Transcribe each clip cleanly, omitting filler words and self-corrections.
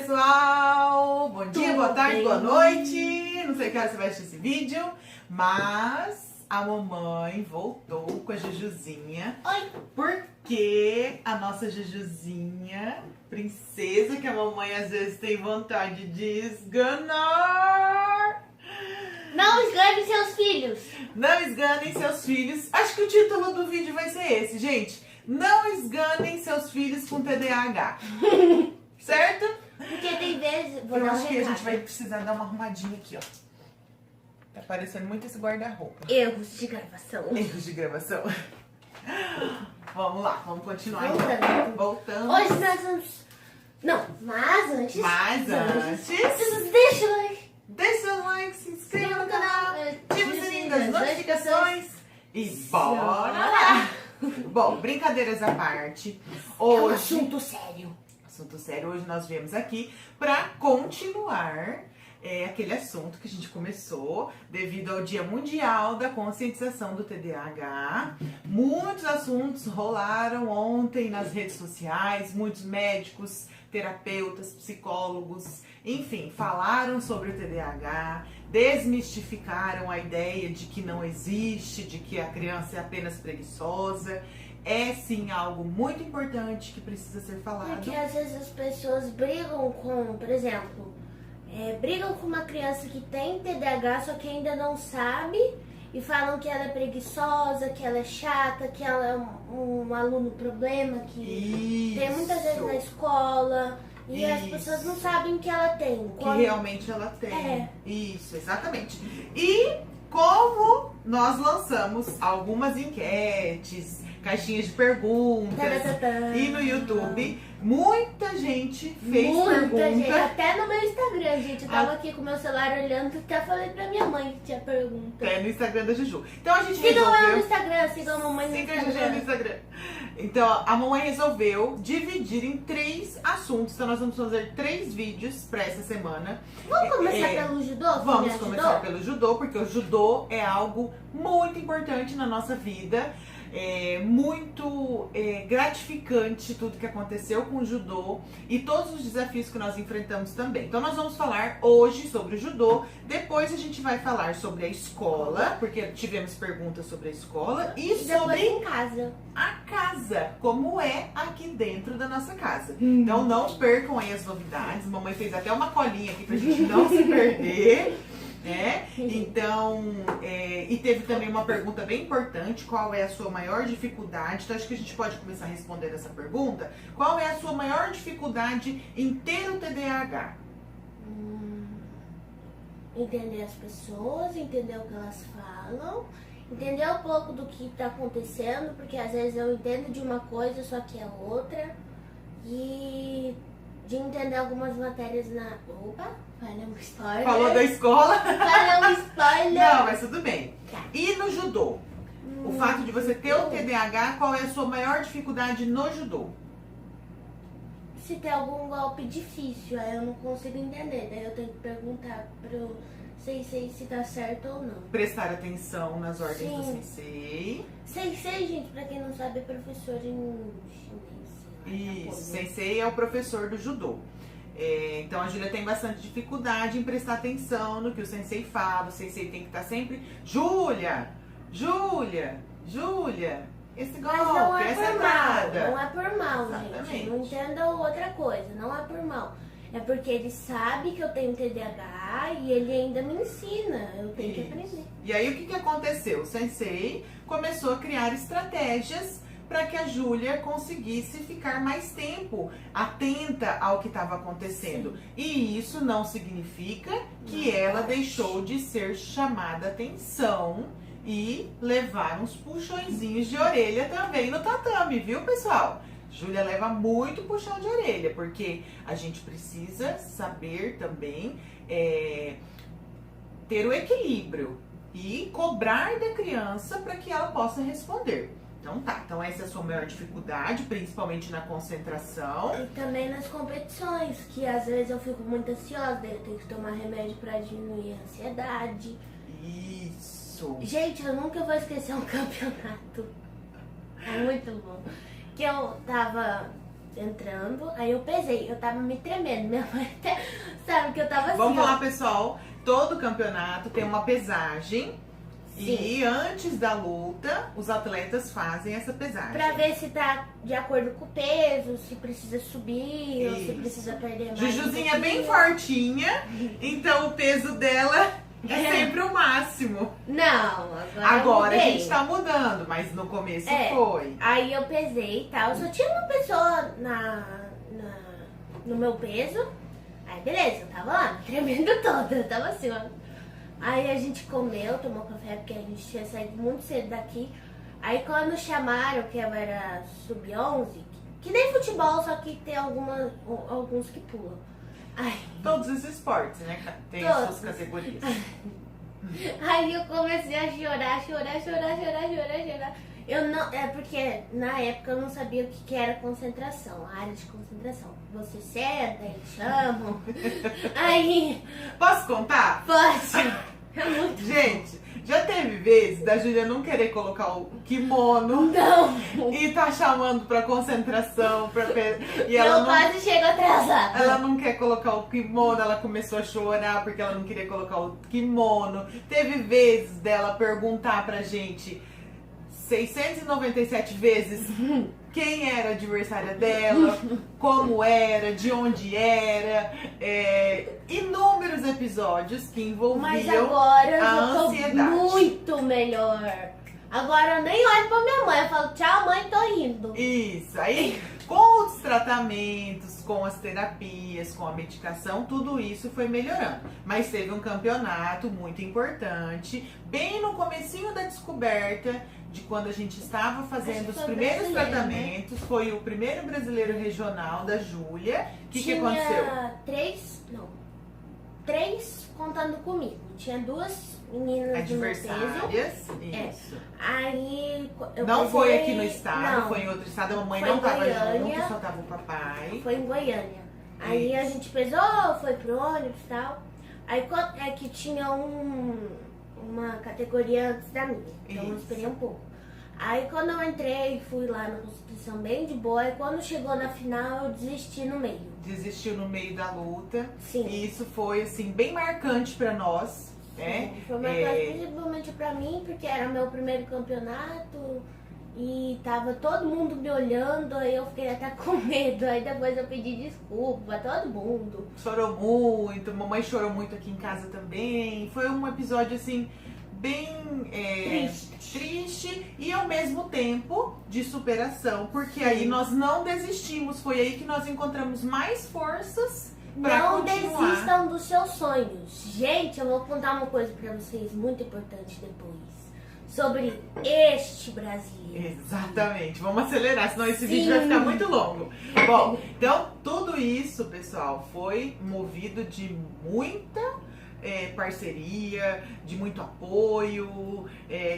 pessoal! Bom dia, boa tarde, bem? boa noite! Não sei que hora você vai assistir esse vídeo, mas a mamãe voltou com a Jujuzinha. Oi! Porque a nossa Jujuzinha, princesa, que a mamãe às vezes tem vontade de esganar. Não esgane seus filhos! Não esganem seus filhos. Acho que o título do vídeo vai ser esse, gente. Não esganem seus filhos com TDAH. Certo? Porque tem vezes... Vou Eu dar um acho que a gente recado. vai precisar dar uma arrumadinha aqui, ó. Tá parecendo muito esse guarda-roupa. Erros de gravação. Erros de gravação. Vamos lá, vamos continuar Voltando. então. Voltando. Hoje nós vamos... Não, mas antes... Mas antes, Deixa o like. deixa seu like, se inscreva no canal, ativa o sininho das notificações e bora lá! Bom, brincadeiras à parte. É um Hoje, assunto sério. assunto sério, hoje nós viemos aqui para continuar aquele assunto que a gente começou devido ao Dia Mundial da Conscientização do TDAH. Muitos assuntos rolaram ontem nas redes sociais, muitos médicos, terapeutas, psicólogos, enfim, falaram sobre o TDAH, desmistificaram a ideia de que não existe, de que a criança é apenas preguiçosa. É sim algo muito importante que precisa ser falado. Porque às vezes as pessoas brigam com, por exemplo, brigam com uma criança que tem TDAH, só que ainda não sabe, e falam que ela é preguiçosa, que ela é chata, que ela é um aluno problema, que tem muitas vezes na escola, e as pessoas não sabem que ela tem. Que realmente ela tem. É. Isso, exatamente. E como nós lançamos algumas enquetes, caixinhas de perguntas, e no YouTube, muita gente fez pergunta. Gente, até no meu Instagram, gente. Eu tava aqui com o meu celular olhando, até falei pra minha mãe que tinha pergunta. É, no Instagram da Juju. Então a gente Sigam ela no resolveu... Instagram, sigam a mamãe no Siga a Juju no Instagram. Instagram. Então, a mamãe resolveu dividir em 3 assuntos. Então, nós vamos fazer 3 vídeos pra essa semana. Vamos começar pelo judô? Vamos filha, começar judô? pelo judô, porque o judô é algo muito importante na nossa vida. É muito gratificante tudo que aconteceu com o judô e todos os desafios que nós enfrentamos também. Então nós vamos falar hoje sobre o judô, depois a gente vai falar sobre a escola, porque tivemos perguntas sobre a escola, e depois sobre em casa. a casa, como é aqui dentro da nossa casa. Então não percam aí as novidades, a mamãe fez até uma colinha aqui pra gente não se perder. Então, e teve também uma pergunta bem importante: qual é a sua maior dificuldade? Então, acho que a gente pode começar respondendo essa pergunta. Qual é a sua maior dificuldade em ter o TDAH? Entender as pessoas, entender o que elas falam, entender um pouco do que tá acontecendo, porque às vezes eu entendo de uma coisa, só que é outra, e de entender algumas matérias na... Opa, falha um spoiler. Falou da escola? Falha um spoiler. Não, mas tudo bem. E no judô? O fato de você ter o TDAH, qual é a sua maior dificuldade no judô? Se tem algum golpe difícil, aí eu não consigo entender, daí eu tenho que perguntar pro sensei se tá certo ou não. Prestar atenção nas ordens do Sim. sensei. Sensei, gente, pra quem não sabe, é professor em chinês. Isso, sensei é o professor do judô. Então a Júlia tem bastante dificuldade em prestar atenção no que o sensei fala. O sensei tem que estar sempre: Júlia, Júlia, Júlia, esse golpe, Mas não é essa por mal, entrada. não é por mal, Exatamente. gente. Não entendam outra coisa, não é por mal. É porque ele sabe que eu tenho TDAH e ele ainda me ensina. Eu tenho que aprender. E aí o que aconteceu? O sensei começou a criar estratégias para que a Júlia conseguisse ficar mais tempo atenta ao que estava acontecendo. Sim. E isso não significa que ela deixou de ser chamada atenção e levar uns puxõezinhos de orelha também no tatame, viu, pessoal? Júlia leva muito puxão de orelha, porque a gente precisa saber também ter o equilíbrio e cobrar da criança para que ela possa responder. Então tá, então essa é a sua maior dificuldade, principalmente na concentração. E também nas competições, que às vezes eu fico muito ansiosa, daí eu tenho que tomar remédio pra diminuir a ansiedade. Isso. Gente, eu nunca vou esquecer um campeonato. É muito bom. Que eu tava entrando, aí eu pesei, eu tava me tremendo, minha mãe até sabe que eu tava assim. Vamos ó. falar, pessoal, todo campeonato tem uma pesagem. Sim. E antes da luta, os atletas fazem essa pesagem. Pra ver se tá de acordo com o peso, se precisa subir ou se Isso. precisa perder mais. Jujuzinha é bem fortinha, então o peso dela é sempre o máximo. Não, Agora a eu mudei. gente tá mudando, mas no começo É. foi. Aí eu pesei e tal, só tinha uma pessoa no meu peso. Aí beleza, eu tava lá, tremendo toda, eu tava assim, ó. Aí a gente comeu, tomou café, porque a gente tinha saído muito cedo daqui. Aí quando chamaram, que eu era sub-11, que nem futebol, só que tem alguns que pulam. Ai, Todos os esportes, né? Tem Todos. as suas categorias. aí eu comecei a chorar. Eu não, é porque na época eu não sabia o que era concentração, a área de concentração. Você senta, eles chamam. Aí, Posso contar? pode. É muito Gente, já teve vezes da Júlia não querer colocar o kimono não. e tá chamando pra concentração, e Eu ela não, quase chego atrasada. ela não quer colocar o kimono, ela começou a chorar porque ela não queria colocar o kimono. Teve vezes dela perguntar pra gente 697 vezes quem era a adversária dela, como era, de onde era, inúmeros episódios que Mas envolviam agora eu a já tô ansiedade. muito melhor. Agora eu nem olho pra minha mãe, eu falo, tchau mãe, tô indo. Isso, aí com os tratamentos, com as terapias, com a medicação, tudo isso foi melhorando. Mas teve um campeonato muito importante, bem no comecinho da descoberta, de quando a gente estava fazendo os foi primeiros brasileiro, tratamentos, foi o primeiro brasileiro regional da Júlia. O que Tinha aconteceu? três contando comigo. Tinha duas meninas do meu peso. Adversárias, É. isso. Aí eu Não pesei- foi aqui no estado, não, foi em outro estado, a mamãe Foi não em estava Goiânia. junto, só tava o papai. Foi em Goiânia. Aí a Isso. gente pesou, foi pro ônibus e tal. Aí é que tinha uma categoria antes da minha, então eu Isso. esperei um pouco. Aí quando eu entrei, fui lá na Constituição bem de boa, e quando chegou na final eu desisti no meio. Desistiu no meio da luta. Sim. E isso foi, assim, bem marcante pra nós, né? Foi marcante principalmente pra mim, porque era meu primeiro campeonato e tava todo mundo me olhando, aí eu fiquei até com medo. Aí depois eu pedi desculpa pra todo mundo. Chorou muito, mamãe chorou muito aqui em casa também. Foi um episódio, assim, bem triste e ao mesmo tempo de superação, porque aí nós não desistimos. Foi aí que nós encontramos mais forças pra Não continuar. desistam dos seus sonhos. Gente, eu vou contar uma coisa pra vocês muito importante depois. Sobre este brasileiro. Exatamente, vamos acelerar, senão esse Sim. vídeo vai ficar muito longo. Bom, então tudo isso, pessoal, foi movido de muita parceria, de muito apoio,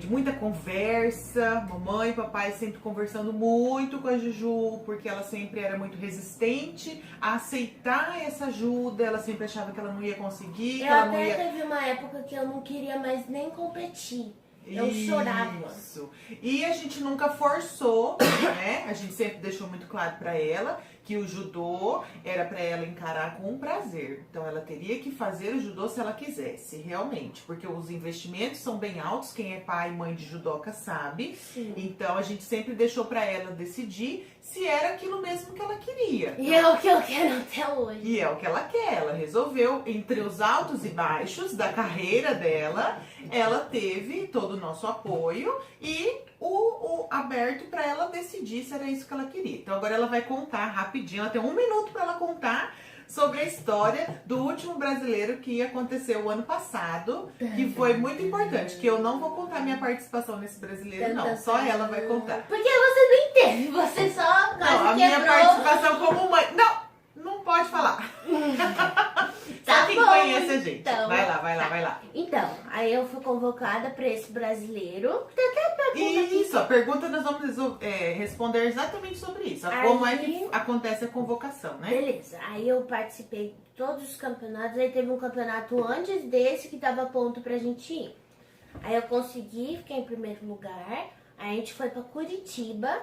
de muita conversa. Mamãe e papai sempre conversando muito com a Juju, porque ela sempre era muito resistente a aceitar essa ajuda. Ela sempre achava que ela não ia conseguir, que Eu ela não até ia... teve uma época que eu não queria mais nem competir. Eu chorava. Isso. E a gente nunca forçou, né? A gente sempre deixou muito claro pra ela que o judô era pra ela encarar com prazer. Então ela teria que fazer o judô se ela quisesse, realmente, porque os investimentos são bem altos. Quem é pai e mãe de judoca sabe. Sim. Então a gente sempre deixou pra ela decidir se era aquilo mesmo que ela queria. E é o que eu quero até hoje. E é o que ela quer. Ela resolveu, entre os altos e baixos da carreira dela, ela teve todo o nosso apoio e o aberto para ela decidir se era isso que ela queria. Então agora ela vai contar rapidinho, ela tem 1 minuto para ela contar sobre a história do último brasileiro que aconteceu o ano passado, que foi muito importante, que eu não vou contar minha participação nesse brasileiro, não. Só ela vai contar. Porque você não entende, você só Não, a quase minha quebrou. participação como mãe. Não pode falar. Tá Só quem bom, conhece a gente. então. Vai lá. Então, aí eu fui convocada pra esse brasileiro. Tem até pergunta aqui. Isso, a pergunta nós vamos responder exatamente sobre isso. Aí- Como é que acontece a convocação, né? Beleza, aí eu participei de todos os campeonatos. Aí teve um campeonato antes desse que tava ponto pra gente ir. Aí eu consegui, fiquei em primeiro lugar. Aí a gente foi pra Curitiba.